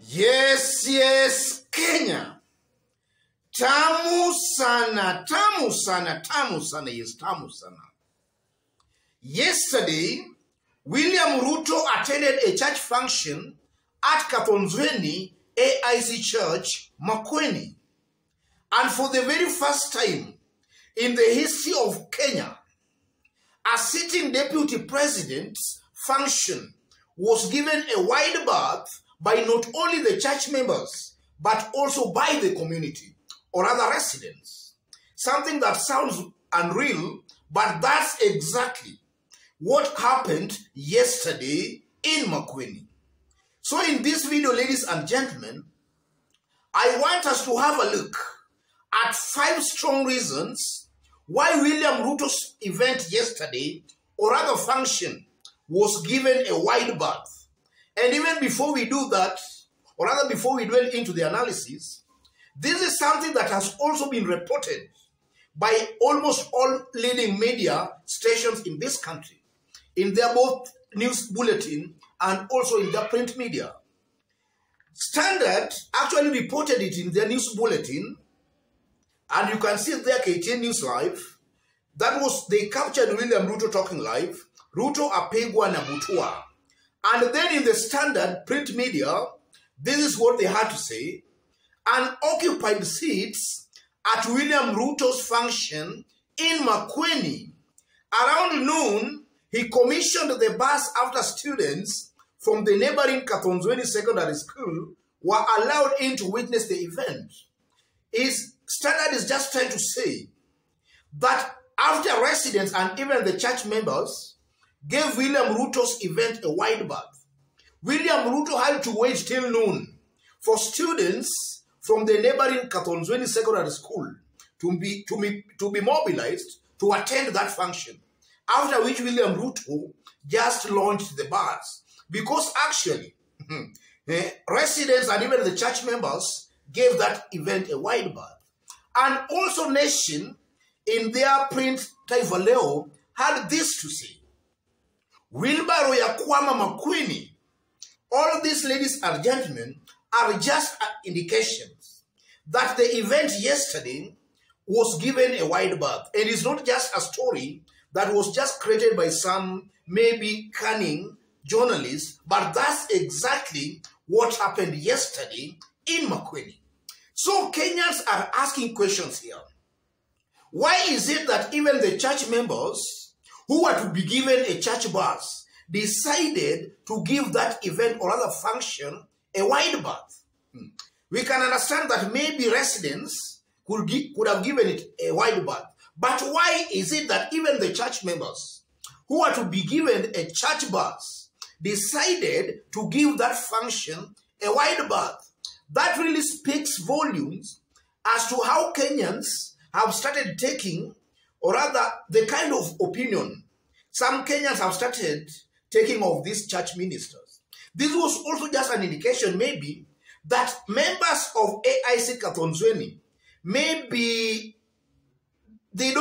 Yes, Kenya. Tamu sana, yes, tamu sana. Yesterday, William Ruto attended a church function at Katonzweni AIC Church, Makueni. And for the very first time in the history of Kenya, a sitting deputy president's function was given a wide berth by not only the church members, but also by the community or other residents. Something that sounds unreal, but that's exactly what happened yesterday in Makueni. So in this video, ladies and gentlemen, I want us to have a look at 5 strong reasons why William Ruto's event yesterday, or rather function, was given a wide berth. And even before we do that, or rather before we dwell into the analysis, this is something that has also been reported by almost all leading media stations in this country, in their both news bulletin and also in their print media. Standard actually reported it in their news bulletin, and you can see there KTN News Live. That was, they captured William Ruto talking live, Ruto apegwa na butua. And then in the Standard print media, this is what they had to say: unoccupied seats at William Ruto's function in Makueni. Around noon, he commissioned the bus after students from the neighboring Katonzweni Secondary School were allowed in to witness the event. His Standard is just trying to say that after residents and even the church members gave William Ruto's event a wide berth, William Ruto had to wait till noon for students from the neighboring Katonzweni Secondary School to be mobilized to attend that function, after which William Ruto just launched the bus. Because actually, residents and even the church members gave that event a wide berth. And also Nation, in their print Taifa Leo, had this to say: Wilbaro ya kwama Makueni. All these, ladies and gentlemen, are just indications that the event yesterday was given a wide berth. It is not just a story that was just created by some maybe cunning journalists, but that's exactly what happened yesterday in Makueni. So Kenyans are asking questions here. Why is it that even the church members who were to be given a church bus decided to give that event or other function a wide berth? We can understand that maybe residents could have given it a wide berth. But why is it that even the church members who are to be given a church bus decided to give that function a wide berth? That really speaks volumes as to how Kenyans have started taking, or rather the kind of opinion some Kenyans have started taking of these church ministers. This was also just an indication maybe that members of AIC Katonzweni, maybe they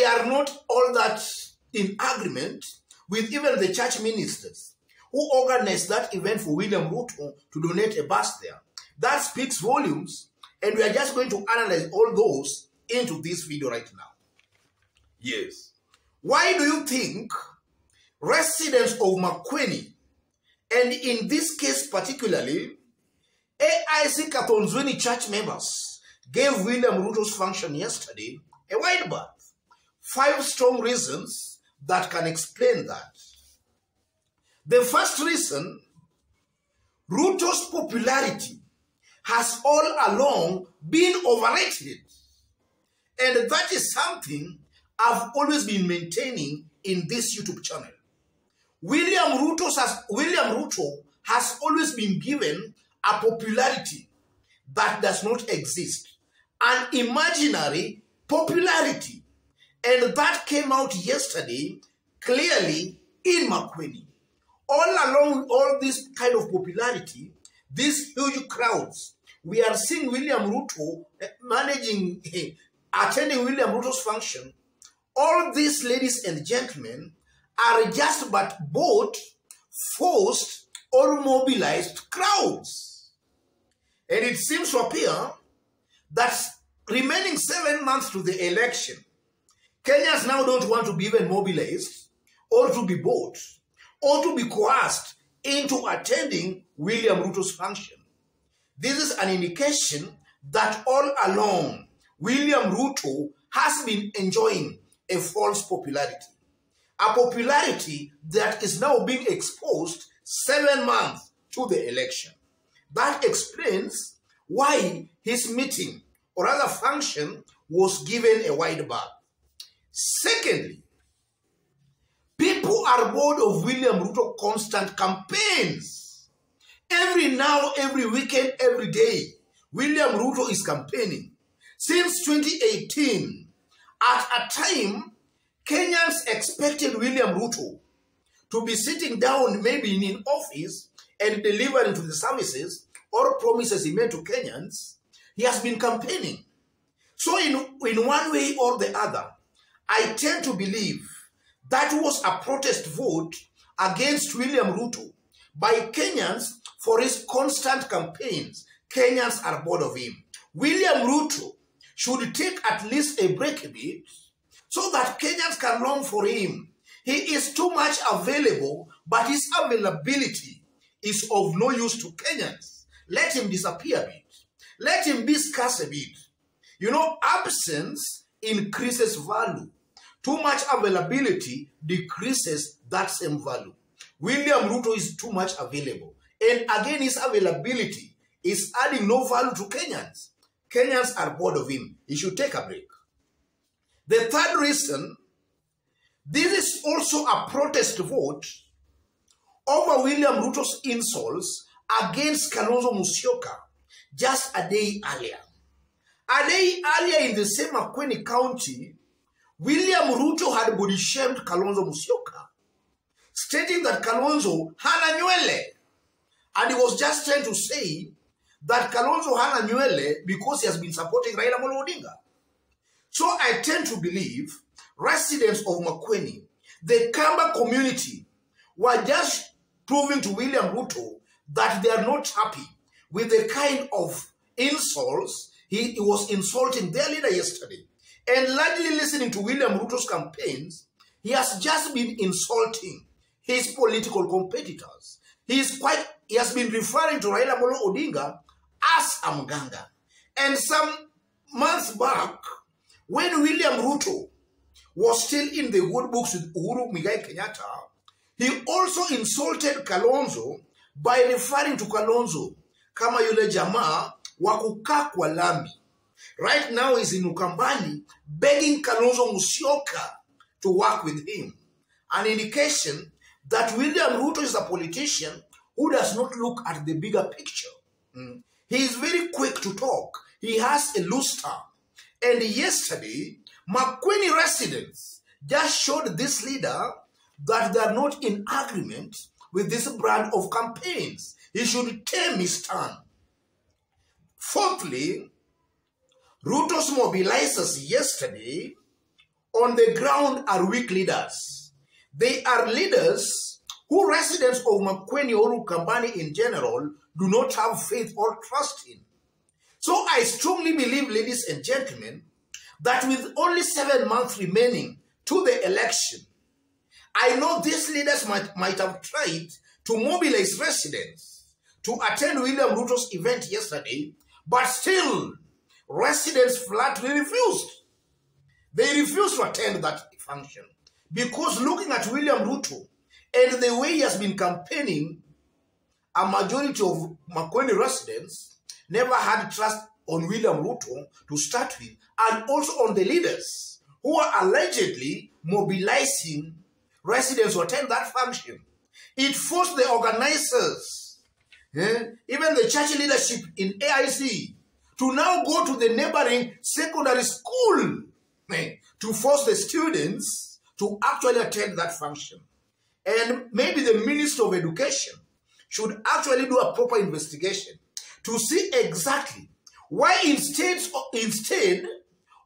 are not all that in agreement with even the church ministers who organized that event for William Ruto to donate a bus there. That speaks volumes, and we are just going to analyze all those into this video right now. Yes. Why do you think residents of Makueni, and in this case particularly, AIC Katonzweni church members, gave William Ruto's function yesterday a wide berth? 5 strong reasons that can explain that. The first reason: Ruto's popularity has all along been overrated. And that is something I've always been maintaining in this YouTube channel. William Ruto has always been given a popularity that does not exist, an imaginary popularity. And that came out yesterday clearly in Makueni. All along all this kind of popularity, these huge crowds, we are seeing William Ruto attending William Ruto's function. All these, ladies and gentlemen, are just but bought, forced, or mobilized crowds. And it seems to appear that remaining 7 months to the election, Kenyans now don't want to be even mobilized or to be bought or to be coerced into attending William Ruto's function. This is an indication that all along, William Ruto has been enjoying a false popularity. A popularity that is now being exposed 7 months to the election. That explains why his meeting or other function was given a wide berth. Secondly, people are bored of William Ruto's constant campaigns. Every weekend, every day, William Ruto is campaigning. Since 2018, at a time, Kenyans expected William Ruto to be sitting down maybe in office and delivering to the services or promises he made to Kenyans. He has been campaigning. So in one way or the other, I tend to believe that was a protest vote against William Ruto by Kenyans for his constant campaigns. Kenyans are bored of him. William Ruto should take at least a break a bit so that Kenyans can long for him. He is too much available, but his availability is of no use to Kenyans. Let him disappear a bit. Let him be scarce a bit. You know, absence increases value. Too much availability decreases that same value. William Ruto is too much available. And again, his availability is adding no value to Kenyans. Kenyans are bored of him. He should take a break. The third reason, this is also a protest vote over William Ruto's insults against Kalonzo Musyoka just a day earlier. A day earlier in the same Makueni County, William Ruto had body shamed Kalonzo Musyoka, stating that Kalonzo hana nywele. And he was just trying to say that Kalonzo hana nywele because he has been supporting Raila Amolo Odinga. So I tend to believe residents of Makueni, the Kamba community, were just proving to William Ruto that they are not happy with the kind of insults he was insulting their leader yesterday. And largely listening to William Ruto's campaigns, he has just been insulting his political competitors. He has been referring to Raila Amolo Odinga as a mganga. And some months back, when William Ruto was still in the good books with Uhuru Muigai Kenyatta, he also insulted Kalonzo by referring to Kalonzo kama yule jamaa wa kukaa kwa lami. Right now he's in Ukambani begging Kalonzo Musyoka to work with him. An indication that William Ruto is a politician who does not look at the bigger picture. He is very quick to talk. He has a loose tongue. And yesterday, Makueni residents just showed this leader that they are not in agreement with this brand of campaigns. He should tame his tongue. Fourthly, Ruto's mobilizers yesterday on the ground are weak leaders. They are leaders who residents of Makueni or Ukambani in general do not have faith or trust in. So I strongly believe, ladies and gentlemen, that with only 7 months remaining to the election, I know these leaders might have tried to mobilize residents to attend William Ruto's event yesterday, but still, residents flatly refused. They refused to attend that function because looking at William Ruto and the way he has been campaigning, a majority of Makueni residents never had trust on William Ruto to start with, and also on the leaders who are allegedly mobilizing residents to attend that function. It forced the organizers, even the church leadership in AIC, to now go to the neighboring secondary school to force the students to actually attend that function. And maybe the Minister of Education should actually do a proper investigation to see exactly why instead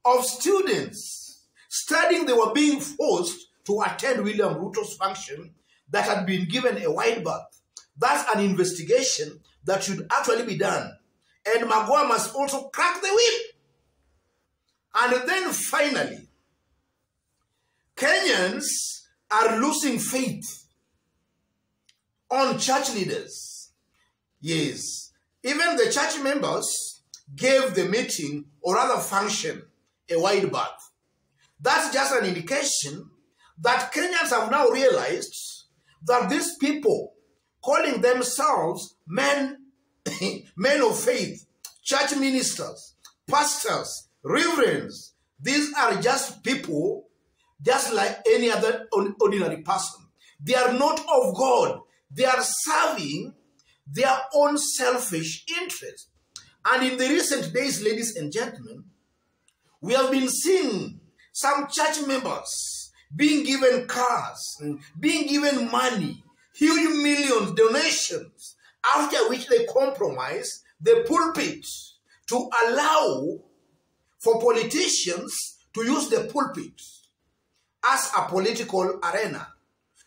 of students studying, they were being forced to attend William Ruto's function that had been given a wide berth. That's an investigation that should actually be done. And Magoha must also crack the whip. And then finally, Kenyans are losing faith on church leaders. Yes, even the church members gave the meeting, or rather function, a wide berth. That's just an indication that Kenyans have now realized that these people calling themselves men of faith, church ministers, pastors, reverends, these are just people just like any other ordinary person. They are not of God. They are serving their own selfish interest. And in the recent days, ladies and gentlemen, we have been seeing some church members being given cars, being given money, huge millions, donations, after which they compromise the pulpit to allow for politicians to use the pulpit as a political arena.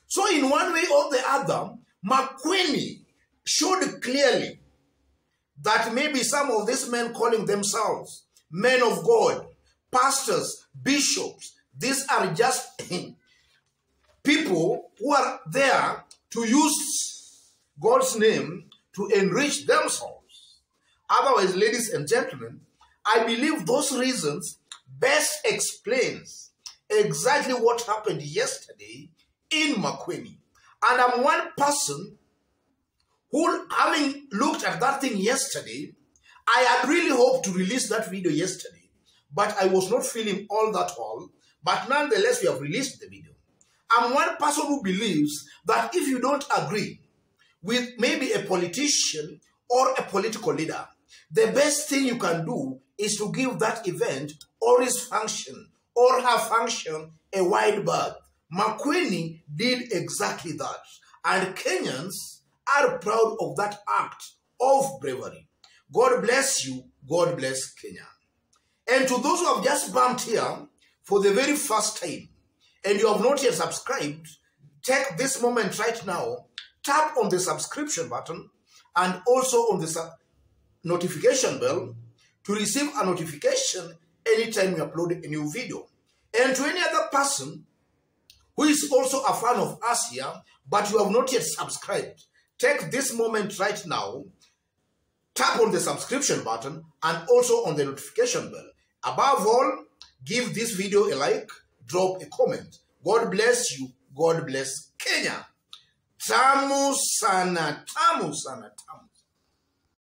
So in one way or the other, Makueni showed clearly that maybe some of these men calling themselves men of God, pastors, bishops, these are just people who are there to use God's name to enrich themselves. Otherwise, ladies and gentlemen, I believe those reasons best explains exactly what happened yesterday in Makueni. And I'm one person who, having looked at that thing yesterday, I had really hoped to release that video yesterday, but I was not feeling all that well. But nonetheless, we have released the video. I'm one person who believes that if you don't agree with maybe a politician or a political leader, the best thing you can do is to give that event or his function or her function a wide berth. Makueni did exactly that. And Kenyans are proud of that act of bravery. God bless you. God bless Kenya. And to those who have just bumped here for the very first time and you have not yet subscribed, take this moment right now, tap on the subscription button and also on the notification bell to receive a notification anytime we upload a new video. And to any other person who is also a fan of us here, but you have not yet subscribed, take this moment right now, tap on the subscription button and also on the notification bell. Above all, give this video a like, drop a comment. God bless you. God bless Kenya. Tamu sana, tamu sana, tamu.